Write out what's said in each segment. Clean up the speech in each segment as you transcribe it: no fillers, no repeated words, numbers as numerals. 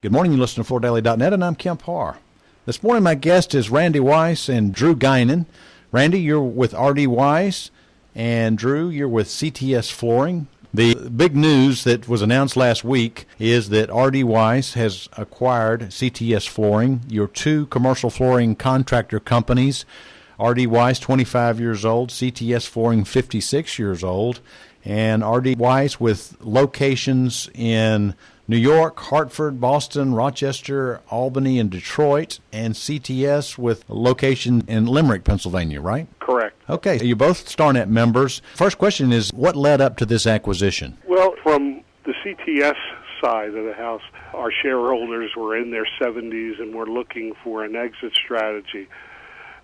Good morning, you listen to FloorDaily.net, and I'm Kemp Harr. This morning my guest is Randy Weis and Drew Guinan. Randy, you're with R.D. Weis, and Drew, you're with CTS Flooring. The big news that was announced last week is that R.D. Weis has acquired CTS Flooring, your two commercial flooring contractor companies. R.D. Weis, 25 years old, CTS Flooring, 56 years old, and R.D. Weis with locations in New York, Hartford, Boston, Rochester, Albany, and Detroit, and CTS with a location in Limerick, Pennsylvania, right? Correct. Okay, you're both Starnet members. First question is, what led up to this acquisition? Well, from the CTS side of the house, our shareholders were in their 70s and were looking for an exit strategy.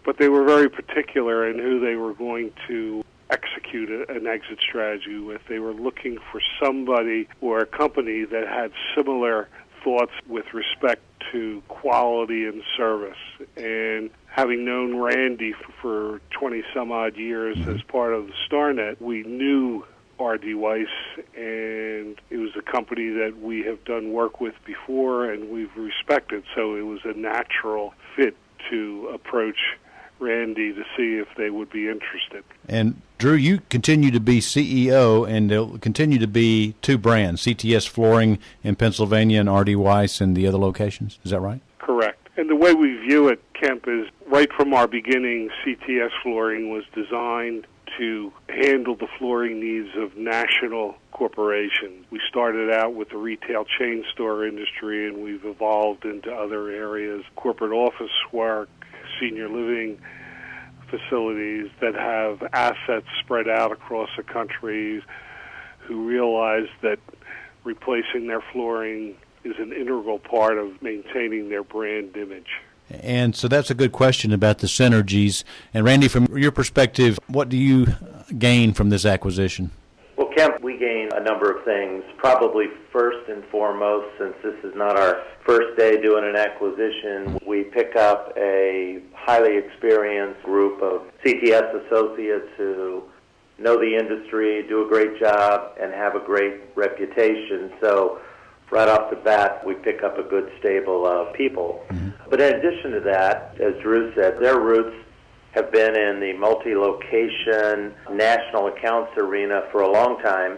But they were very particular in who they were going to execute an exit strategy with. They were looking for somebody or a company that had similar thoughts with respect to quality and service. And having known Randy for 20-some-odd years as part of the Starnet, we knew R.D. Weis, and it was a company that we have done work with before and we've respected. So it was a natural fit to approach Randy to see if they would be interested. And Drew, you continue to be CEO, and there'll continue to be two brands, CTS Flooring in Pennsylvania and R.D. Weis in the other locations. Is that right? Correct. And the way we view it, Kemp, is right from our beginning, CTS Flooring was designed to handle the flooring needs of national corporations. We started out with the retail chain store industry, and we've evolved into other areas, corporate office work, senior living facilities that have assets spread out across the country, who realize that replacing their flooring is an integral part of maintaining their brand image. And so that's a good question about the synergies. And Randy, from your perspective, what do you gain from this acquisition? Well, Kemp, we gain a number of things. Probably first and foremost, since this is not our first day doing an acquisition, we pick up a highly experienced group of CTS associates who know the industry, do a great job, and have a great reputation. So right off the bat, we pick up a good stable of people. But in addition to that, as Drew said, their roots have been in the multi-location national accounts arena for a long time.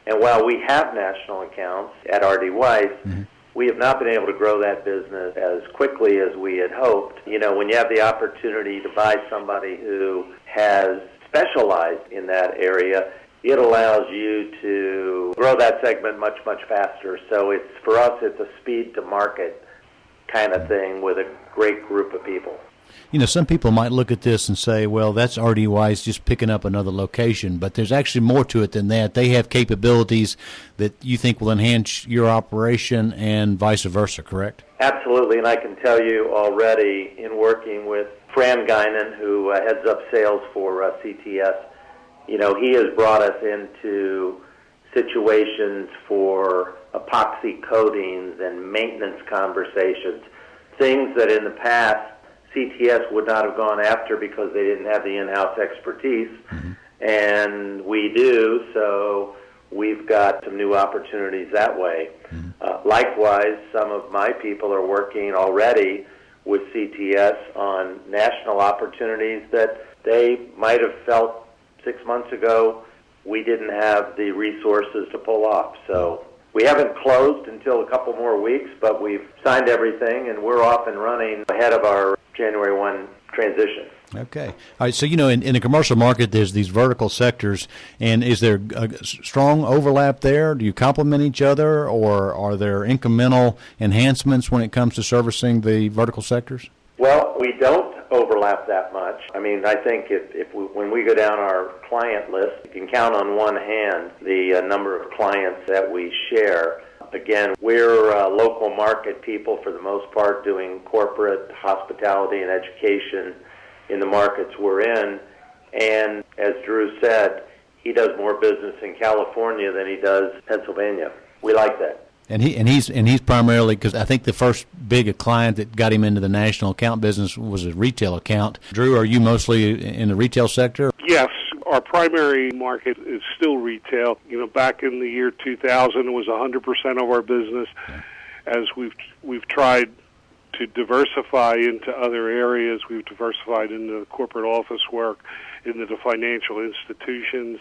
And while we have national accounts at R.D. Weis, we have not been able to grow that business as quickly as we had hoped. You know, when you have the opportunity to buy somebody who has specialized in that area, it allows you to grow that segment much, much faster. So it's, for us, it's a speed to market kind of thing with a great group of people. You know, some people might look at this and say, well, that's R.D. Weis just picking up another location, but there's actually more to it than that. They have capabilities that you think will enhance your operation and vice versa, correct? Absolutely, and I can tell you already in working with Drew Guinan, who heads up sales for CTS, you know, he has brought us into situations for epoxy coatings and maintenance conversations, things that in the past CTS would not have gone after because they didn't have the in-house expertise, and we do, so we've got some new opportunities that way. Likewise, some of my people are working already with CTS on national opportunities that they might have felt 6 months ago we didn't have the resources to pull off. So we haven't closed until a couple more weeks, but we've signed everything, and we're off and running ahead of our January 1 transition. Okay. All right. So, you know, in the commercial market, there's these vertical sectors, and is there a strong overlap there? Do you complement each other, or are there incremental enhancements when it comes to servicing the vertical sectors? Well, we don't overlap that much. I mean, I think when we go down our client list, you can count on one hand the number of clients that we share. Again, we're local market people for the most part, doing corporate, hospitality, and education in the markets we're in. And as Drew said, he does more business in California than he does Pennsylvania. We like that. And he's primarily, because I think the first big client that got him into the national account business was a retail account. Drew, are you mostly in the retail sector? Yes. Our primary market is still retail. You know, back in the year 2000, it was 100% of our business. as we've tried to diversify into other areas. We've diversified into the corporate office work, into the financial institutions.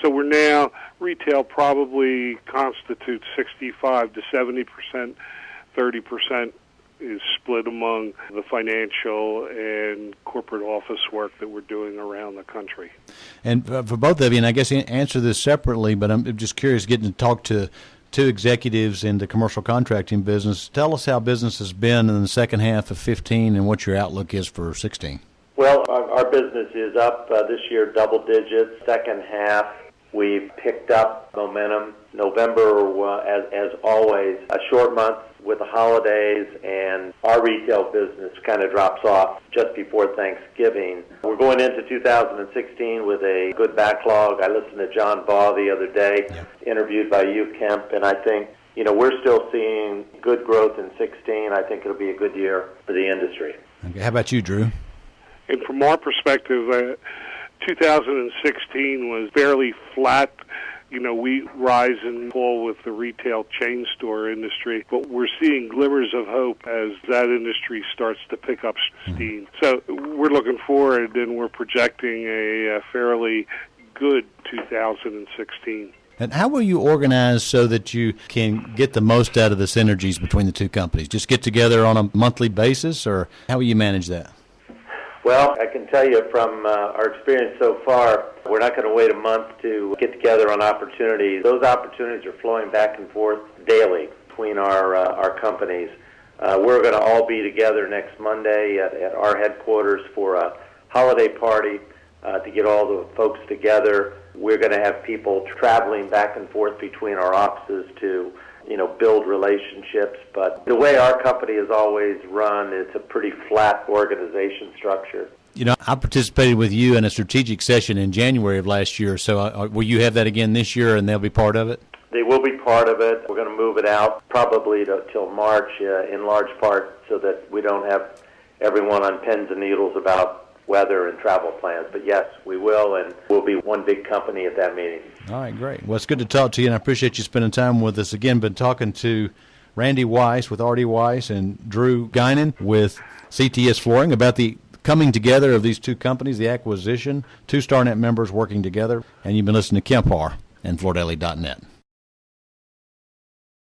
So we're now, retail probably constitutes 65 to 70%, 30% is split among the financial and corporate office work that we're doing around the country. And for both of you, and I guess answer this separately, but I'm just curious, getting to talk to two executives in the commercial contracting business. Tell us how business has been in the second half of 15 and what your outlook is for 16. Well, our business is up this year double digits. Second half, we've picked up momentum. November, as always, a short month with the holidays, and our retail business kind of drops off just before Thanksgiving. We're going into 2016 with a good backlog. I listened to John Baugh the other day, interviewed by you, Kemp, and I think, we're still seeing good growth in 16. I think it'll be a good year for the industry. Okay. How about you, Drew? And from our perspective, 2016 was fairly flat. We rise and fall with the retail chain store industry, but we're seeing glimmers of hope as that industry starts to pick up steam. So we're looking forward, and we're projecting a fairly good 2016. And how will you organize so that you can get the most out of the synergies between the two companies? Just get together on a monthly basis, or how will you manage that? Well, I can tell you from our experience so far, we're not going to wait a month to get together on opportunities. Those opportunities are flowing back and forth daily between our companies. We're going to all be together next Monday at our headquarters for a holiday party to get all the folks together. We're going to have people traveling back and forth between our offices to build relationships. But the way our company has always run, it's a pretty flat organization structure. I participated with you in a strategic session in January of last year, so will you have that again this year, and they'll be part of it? They will be part of it. We're going to move it out probably till March in large part so that we don't have everyone on pins and needles about weather and travel plans. But yes, we will, and we'll be one big company at that meeting. All right, great. Well, it's good to talk to you, and I appreciate you spending time with us again. Been talking to Randy Weis with R.D. Weis and Drew Guinan with CTS Flooring about the coming together of these two companies, the acquisition, two Starnet members working together, and you've been listening to Kemp Harr and FloorDaily.net.